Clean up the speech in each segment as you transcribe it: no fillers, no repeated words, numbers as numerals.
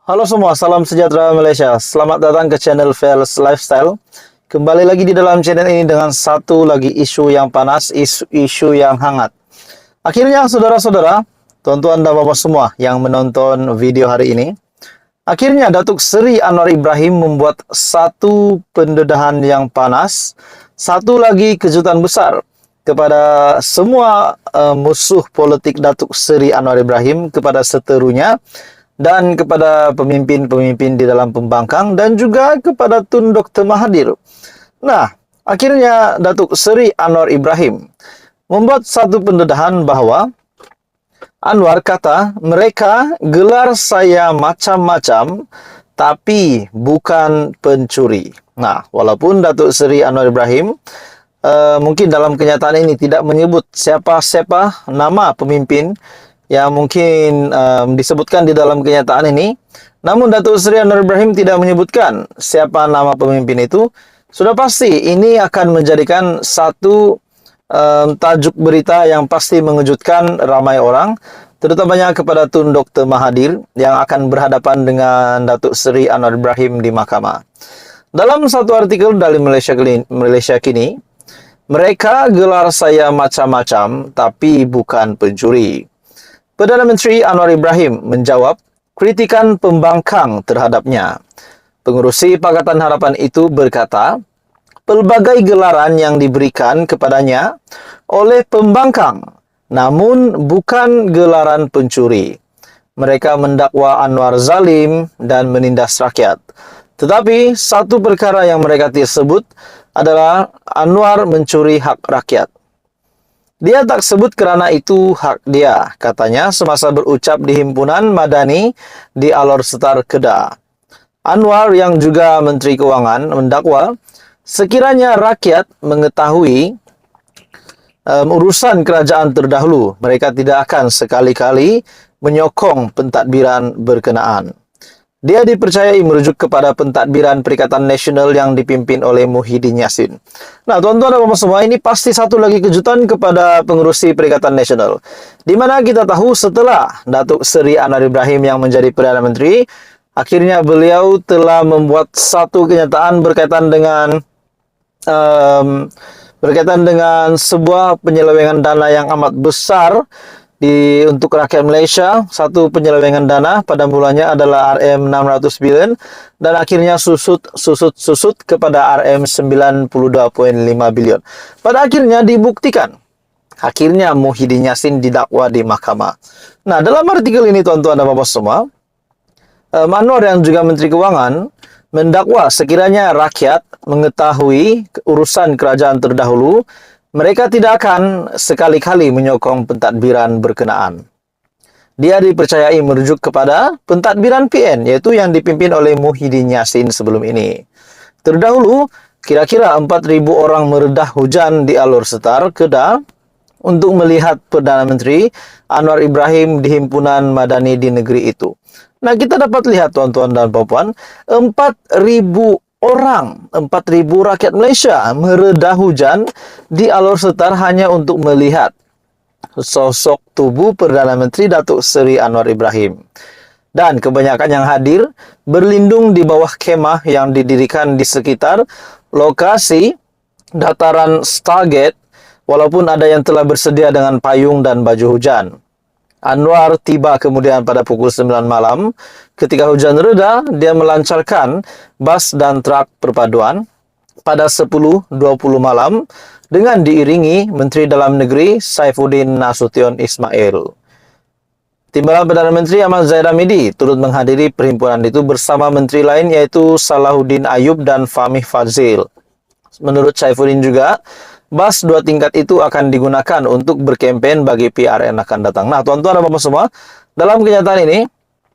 Halo semua, salam sejahtera Malaysia. Selamat datang ke channel Fels Lifestyle. Kembali lagi di dalam channel ini dengan satu lagi isu yang panas, isu yang hangat. Akhirnya saudara-saudara, tuan-tuan dan bapak semua yang menonton video hari ini, akhirnya Datuk Seri Anwar Ibrahim membuat satu pendedahan yang panas, satu lagi kejutan besar kepada semua musuh politik Datuk Seri Anwar Ibrahim, kepada seterunya, dan kepada pemimpin-pemimpin di dalam pembangkang dan juga kepada Tun Dr. Mahathir. Nah, akhirnya Datuk Seri Anwar Ibrahim membuat satu pendedahan bahwa Anwar kata, mereka gelar saya macam-macam tapi bukan pencuri. Nah, walaupun Datuk Seri Anwar Ibrahim mungkin dalam kenyataan ini tidak menyebut siapa-siapa nama pemimpin yang mungkin disebutkan di dalam kenyataan ini, namun Datuk Seri Anwar Ibrahim tidak menyebutkan siapa nama pemimpin itu. Sudah pasti ini akan menjadikan satu tajuk berita yang pasti mengejutkan ramai orang, terutamanya kepada Tun Dr. Mahathir yang akan berhadapan dengan Datuk Seri Anwar Ibrahim di mahkamah. Dalam satu artikel dari Malaysia Kini, mereka gelar saya macam-macam tapi bukan pencuri. Perdana Menteri Anwar Ibrahim menjawab kritikan pembangkang terhadapnya. Pengerusi Pakatan Harapan itu berkata, pelbagai gelaran yang diberikan kepadanya oleh pembangkang, namun bukan gelaran pencuri. Mereka mendakwa Anwar zalim dan menindas rakyat. Tetapi satu perkara yang mereka sebut adalah Anwar mencuri hak rakyat. Dia tak sebut kerana itu hak dia, katanya semasa berucap di Himpunan Madani di Alor Setar, Kedah. Anwar yang juga Menteri Keuangan mendakwa, sekiranya rakyat mengetahui urusan kerajaan terdahulu, mereka tidak akan sekali-kali menyokong pentadbiran berkenaan. Dia dipercayai merujuk kepada pentadbiran Perikatan Nasional yang dipimpin oleh Muhyiddin Yassin. Nah, tuan-tuan dan puan semua, ini pasti satu lagi kejutan kepada pengerusi Perikatan Nasional. Di mana kita tahu setelah Datuk Seri Anwar Ibrahim yang menjadi Perdana Menteri, akhirnya beliau telah membuat satu kenyataan berkaitan dengan sebuah penyelewengan dana yang amat besar untuk rakyat Malaysia. Satu penyelewengan dana pada mulanya adalah RM 600 bilion dan akhirnya susut kepada RM 92.5 bilion. Pada akhirnya dibuktikan. Akhirnya Muhyiddin Yassin didakwa di mahkamah. Nah, dalam artikel ini tuan-tuan dan bapak semua, Anwar yang juga Menteri Keuangan mendakwa sekiranya rakyat mengetahui urusan kerajaan terdahulu, mereka tidak akan sekali-kali menyokong pentadbiran berkenaan. Dia dipercayai merujuk kepada pentadbiran PN, yaitu yang dipimpin oleh Muhyiddin Yassin sebelum ini. Terdahulu, kira-kira 4.000 orang meredah hujan di Alor Setar, Kedah, untuk melihat Perdana Menteri Anwar Ibrahim di Himpunan Madani di negeri itu. Nah, kita dapat lihat tuan-tuan dan puan-puan, 4.000 orang, 4.000 rakyat Malaysia meredah hujan di Alor Setar hanya untuk melihat sosok tubuh Perdana Menteri Datuk Seri Anwar Ibrahim. Dan kebanyakan yang hadir berlindung di bawah kemah yang didirikan di sekitar lokasi dataran Stargate, walaupun ada yang telah bersedia dengan payung dan baju hujan. Anwar tiba kemudian pada pukul 9 malam. Ketika hujan reda, dia melancarkan bas dan truk perpaduan pada 10.20 malam dengan diiringi Menteri Dalam Negeri Saifuddin Nasution Ismail. Timbalan Perdana Menteri Ahmad Zahid Hamidi turut menghadiri perhimpunan itu bersama menteri lain yaitu Salahuddin Ayub dan Fahmi Fadzil. Menurut Saifuddin juga, bas 2 tingkat itu akan digunakan untuk berkempen bagi PR yang akan datang. Nah, tuan-tuan dan bapak semua, dalam kenyataan ini,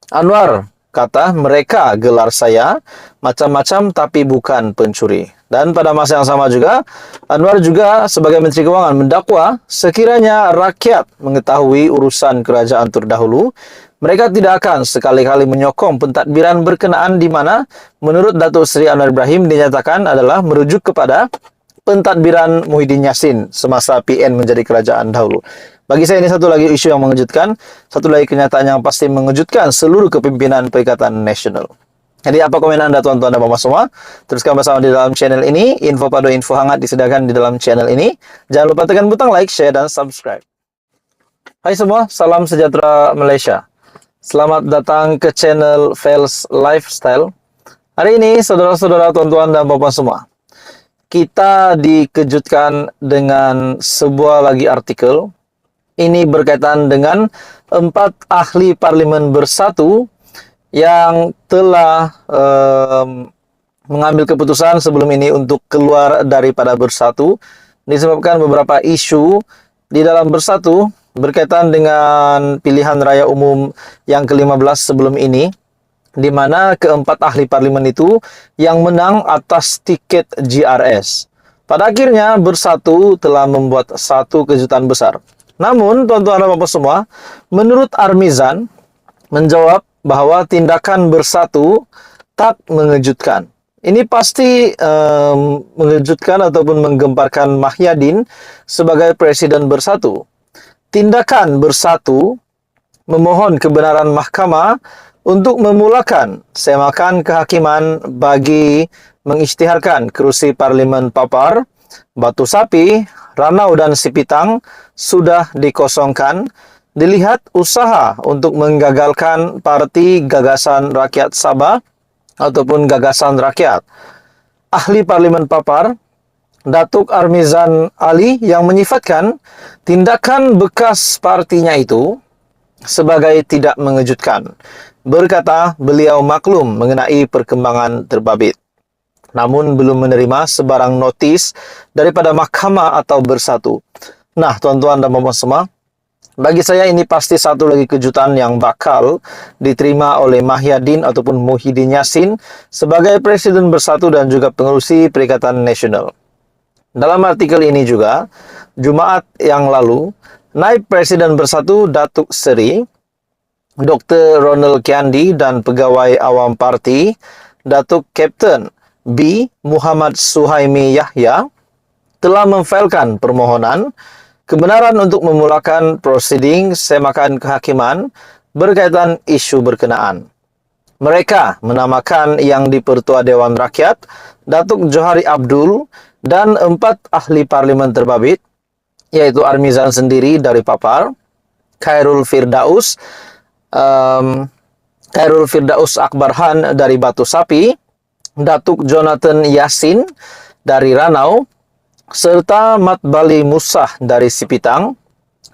Anwar kata mereka gelar saya macam-macam tapi bukan pencuri. Dan pada masa yang sama juga, Anwar juga sebagai Menteri Keuangan mendakwa sekiranya rakyat mengetahui urusan kerajaan terdahulu, mereka tidak akan sekali-kali menyokong pentadbiran berkenaan di mana menurut Datuk Seri Anwar Ibrahim dinyatakan adalah merujuk kepada pentadbiran Muhyiddin Yassin semasa PN menjadi kerajaan dahulu. Bagi saya ini satu lagi isu yang mengejutkan, satu lagi kenyataan yang pasti mengejutkan seluruh kepimpinan Perikatan Nasional. Jadi apa komen Anda tuan-tuan dan bapak semua? Teruskan bersama di dalam channel ini. Info padu info hangat disediakan di dalam channel ini. Jangan lupa tekan butang like, share, dan subscribe. Hai semua, salam sejahtera Malaysia. Selamat datang ke channel Fels Lifestyle. Hari ini saudara-saudara, tuan-tuan dan bapak semua, kita dikejutkan dengan sebuah lagi artikel. Ini berkaitan dengan 4 ahli parlimen bersatu yang telah mengambil keputusan sebelum ini untuk keluar daripada bersatu disebabkan beberapa isu di dalam bersatu berkaitan dengan pilihan raya umum yang ke-15 sebelum ini, di mana keempat ahli parlimen itu yang menang atas tiket GRS. Pada akhirnya bersatu telah membuat satu kejutan besar. Namun tuan-tuan dan bapak semua, menurut Armizan menjawab bahwa tindakan bersatu tak mengejutkan. Ini pasti mengejutkan ataupun menggemparkan Mahyadin sebagai presiden bersatu. Tindakan bersatu memohon kebenaran mahkamah untuk memulakan semakan kehakiman bagi mengisytiharkan kerusi parlimen Papar, Batu Sapi, Ranau dan Sipitang sudah dikosongkan. Dilihat usaha untuk menggagalkan Parti Gagasan Rakyat Sabah ataupun Gagasan Rakyat. Ahli Parlimen Papar, Datuk Armizan Ali, yang menyifatkan tindakan bekas partinya itu sebagai tidak mengejutkan. Berkata beliau maklum mengenai perkembangan terbabit, namun belum menerima sebarang notis daripada mahkamah atau bersatu. Nah, tuan-tuan dan bapak semua, bagi saya ini pasti satu lagi kejutan yang bakal diterima oleh Mahyadin ataupun Muhyiddin Yassin sebagai presiden bersatu dan juga pengerusi Perikatan Nasional. Dalam artikel ini juga, Jumaat yang lalu, Naib Presiden Bersatu Datuk Seri Dr. Ronald Kiandi dan Pegawai Awam Parti Datuk Kapten B. Muhammad Suhaimi Yahya telah memfailkan permohonan kebenaran untuk memulakan prosiding semakan kehakiman berkaitan isu berkenaan. Mereka menamakan yang di-Pertua Dewan Rakyat, Datuk Johari Abdul, dan 4 ahli parlimen terbabit, yaitu Armizan sendiri dari Papar, Khairul Firdaus Akbarhan dari Batu Sapi, Datuk Jonathan Yassin dari Ranau, serta Mat Bali Musah dari Sipitang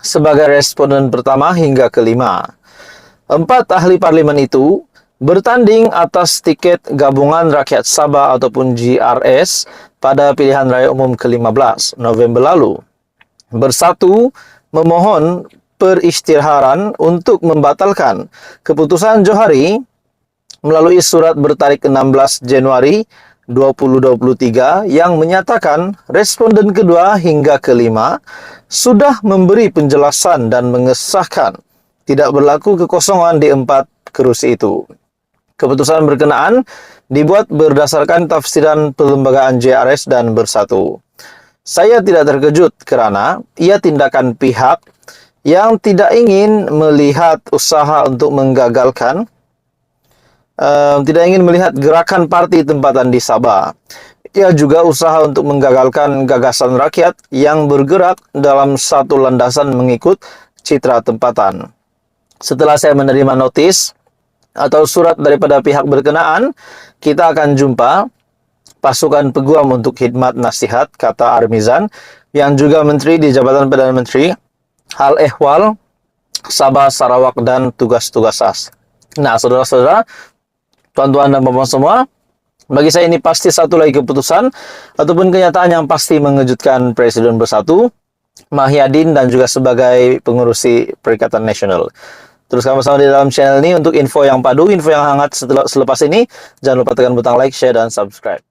sebagai responden pertama hingga kelima. 4 ahli parlimen itu bertanding atas tiket Gabungan Rakyat Sabah ataupun GRS pada pilihan raya umum ke-15 November lalu. Bersatu memohon perisytiharan untuk membatalkan keputusan Johari melalui surat bertarik 16 Januari 2023 yang menyatakan responden kedua hingga kelima sudah memberi penjelasan dan mengesahkan tidak berlaku kekosongan di 4 kerusi itu. Keputusan berkenaan dibuat berdasarkan tafsiran perlembagaan JRS dan bersatu. Saya tidak terkejut kerana ia tindakan pihak yang tidak ingin melihat usaha untuk menggagalkan tidak ingin melihat gerakan parti tempatan di Sabah. Ia juga usaha untuk menggagalkan gagasan rakyat yang bergerak dalam satu landasan mengikut citra tempatan. Setelah saya menerima notis atau surat daripada pihak berkenaan, kita akan jumpa pasukan peguam untuk khidmat nasihat, kata Armizan, yang juga menteri di Jabatan Perdana Menteri, Hal Ehwal, Sabah, Sarawak, dan tugas-tugas khas. Nah, saudara-saudara, tuan-tuan dan bapak semua, bagi saya ini pasti satu lagi keputusan ataupun kenyataan yang pasti mengejutkan Presiden Bersatu, Mahyadin, dan juga sebagai pengurusi Perikatan Nasional. Teruskan bersama di dalam channel ini untuk info yang padu, info yang hangat selepas ini. Jangan lupa tekan butang like, share, dan subscribe.